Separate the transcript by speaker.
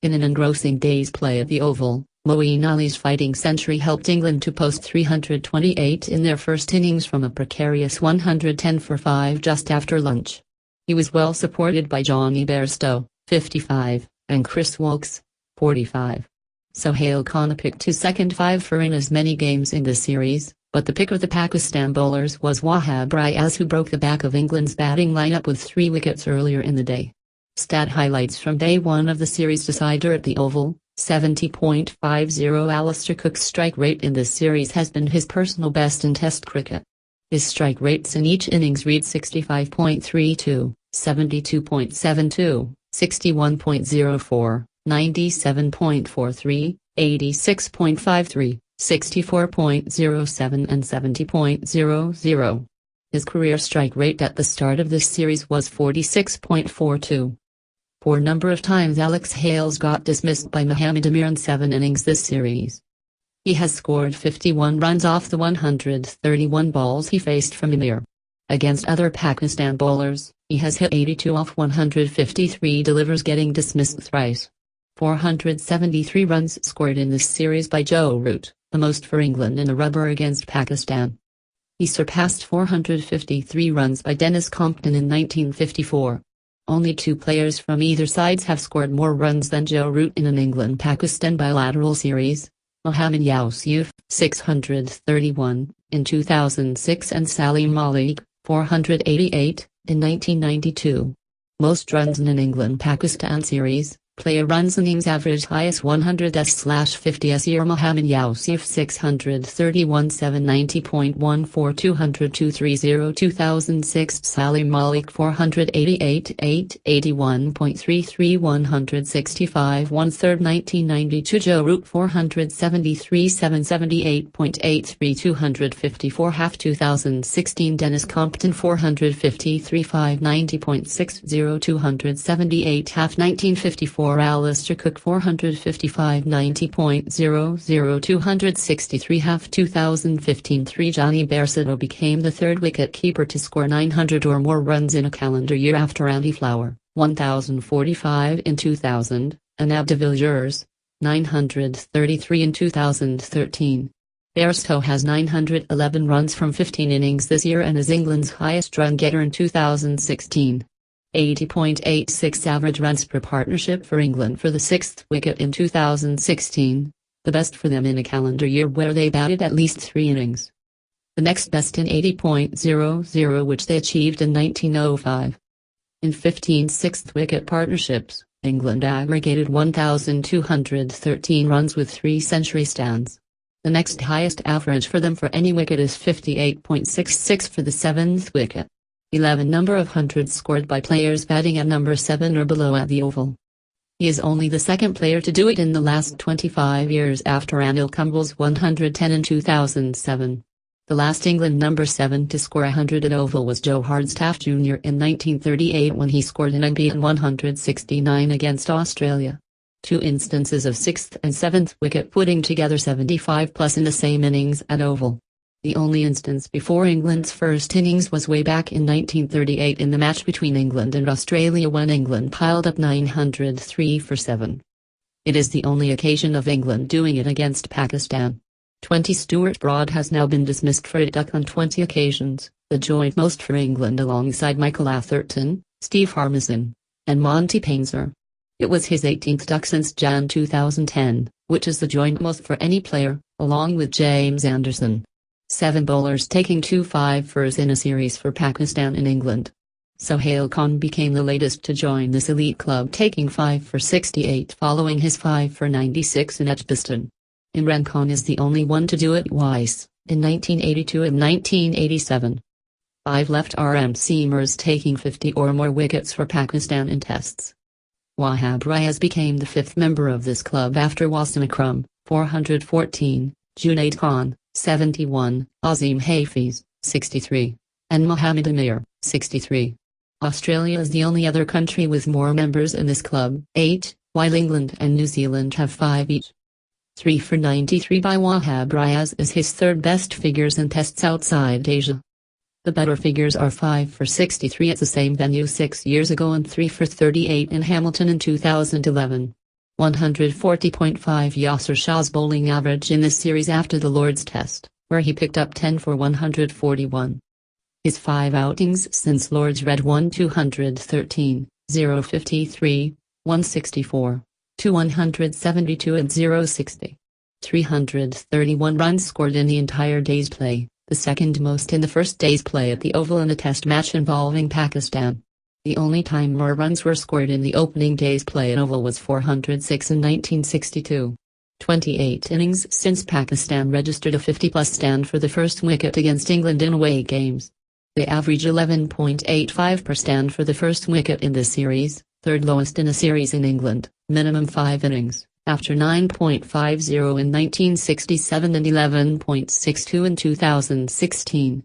Speaker 1: In an engrossing day's play at the Oval, Moeen Ali's fighting century helped England to post 328 in their first innings from a precarious 110 for 5 just after lunch. He was well supported by Johnny Bairstow, 55, and Chris Wilkes, 45. Sohail Khan picked his second 5 for in as many games in this series, but the pick of the Pakistan bowlers was Wahab Riaz, who broke the back of England's batting lineup with 3 wickets earlier in the day. Stat highlights from day 1 of the series decider at the Oval: 70.50. Alistair Cook's strike rate in this series has been his personal best in Test cricket. His strike rates in each innings read 65.32, 72.72, 61.04, 97.43, 86.53, 64.07 and 70.00. His career strike rate at the start of this series was 46.42. Poor number of times Alex Hales got dismissed by Mohammad Amir in 7 innings this series. He has scored 51 runs off the 131 balls he faced from Amir. Against other Pakistan bowlers, he has hit 82 off 153 delivers, getting dismissed thrice. 473 runs scored in this series by Joe Root, the most for England in a rubber against Pakistan. He surpassed 453 runs by Dennis Compton in 1954. Only 2 players from either sides have scored more runs than Joe Root in an England-Pakistan bilateral series: Mohammad Yusuf, 631, in 2006, and Salim Malik, 488, in 1992. Most runs in an England-Pakistan series: player runs innings average highest 100/50 year. Mohammad Yusuf 631, 790.14, 200, 2006. Salim Malik 488, 81.33, 165, 1/3, 1992. Joe Root 473, 778.83, 254 half 2016. Dennis Compton 453, 590.60, 278 half 1954. Alistair Cook 455, 90.00, 263 half 2015. 3 Johnny Bairstow became the third wicket-keeper to score 900 or more runs in a calendar year after Andy Flower, 1,045 in 2000, and Abdi Villiers, 933 in 2013. Bairstow has 911 runs from 15 innings this year and is England's highest run-getter in 2016. 80.86 average runs per partnership for England for the 6th wicket in 2016, the best for them in a calendar year where they batted at least 3 innings. The next best in 80.00, which they achieved in 1905. In 15 6th wicket partnerships, England aggregated 1,213 runs with 3 century stands. The next highest average for them for any wicket is 58.66 for the 7th wicket. 11 number of hundreds scored by players batting at number 7 or below at the Oval. He is only the second player to do it in the last 25 years after Anil Kumble's 110 in 2007. The last England number 7 to score 100 at Oval was Joe Hardstaff Jr. in 1938 when he scored an unbeaten 169 against Australia. 2 instances of 6th and 7th wicket putting together 75 plus in the same innings at Oval. The only instance before England's first innings was way back in 1938 in the match between England and Australia when England piled up 903 for 7. It is the only occasion of England doing it against Pakistan. 20 Stuart Broad has now been dismissed for a duck on 20 occasions, the joint most for England alongside Michael Atherton, Steve Harmison, and Monty Painter. It was his 18th duck since Jan 2010, which is the joint most for any player, along with James Anderson. 7 bowlers taking 2 5-fers in a series for Pakistan and England. Sohail Khan became the latest to join this elite club, taking 5 for 68 following his 5 for 96 in Edgbaston. Imran Khan is the only one to do it twice, in 1982 and 1987. 5 left-arm seamers taking 50 or more wickets for Pakistan in tests. Wahab Riaz became the 5th member of this club after Wasim Akram, 414, Junaid Khan, 71, Azim Hafiz, 63, and Mohammad Amir, 63. Australia is the only other country with more members in this club, 8, while England and New Zealand have 5 each. 3 for 93 by Wahab Riaz is his 3rd best figures in tests outside Asia. The better figures are 5 for 63 at the same venue 6 years ago and 3 for 38 in Hamilton in 2011. 140.5 Yasir Shah's bowling average in this series after the Lord's Test, where he picked up 10 for 141. His 5 outings since Lord's read 213, 053, 164, 172 and 060. 331 runs scored in the entire day's play, the second most in the first day's play at the Oval in a Test match involving Pakistan. The only time more runs were scored in the opening day's play at Oval was 406 in 1962. 28 innings since Pakistan registered a 50-plus stand for the first wicket against England in away games. They average 11.85 per stand for the first wicket in this series, third lowest in a series in England, minimum 5 innings, after 9.50 in 1967 and 11.62 in 2016.